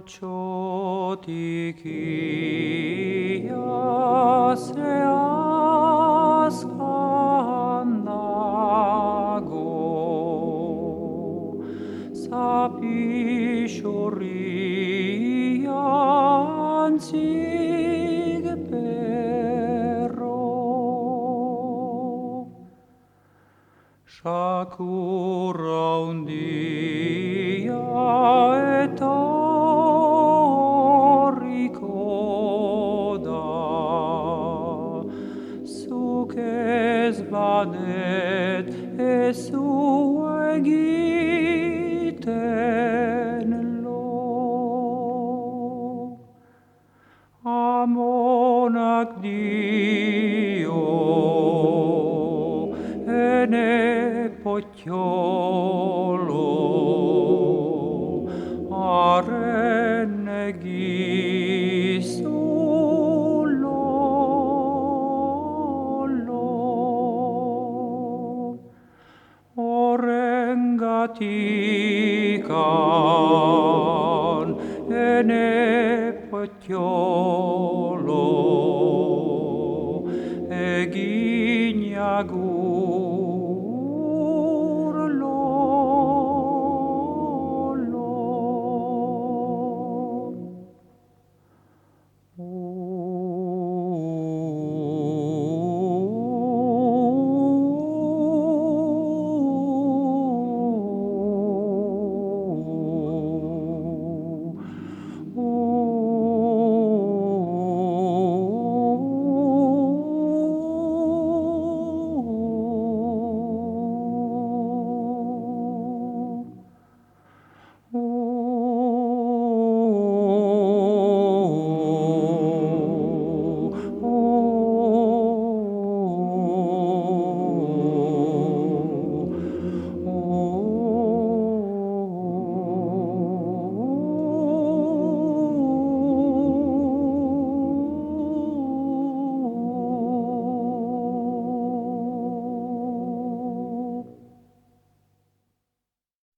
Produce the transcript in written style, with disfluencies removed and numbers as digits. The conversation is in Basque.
Ciottichia seas cannago, sapiscioria anzig pero, Shakura un dia et auricoda, suces vadet et sue giten lo. Amonac Dio, ene potiolo, arenegis ullolo, orengatican ene potiolo,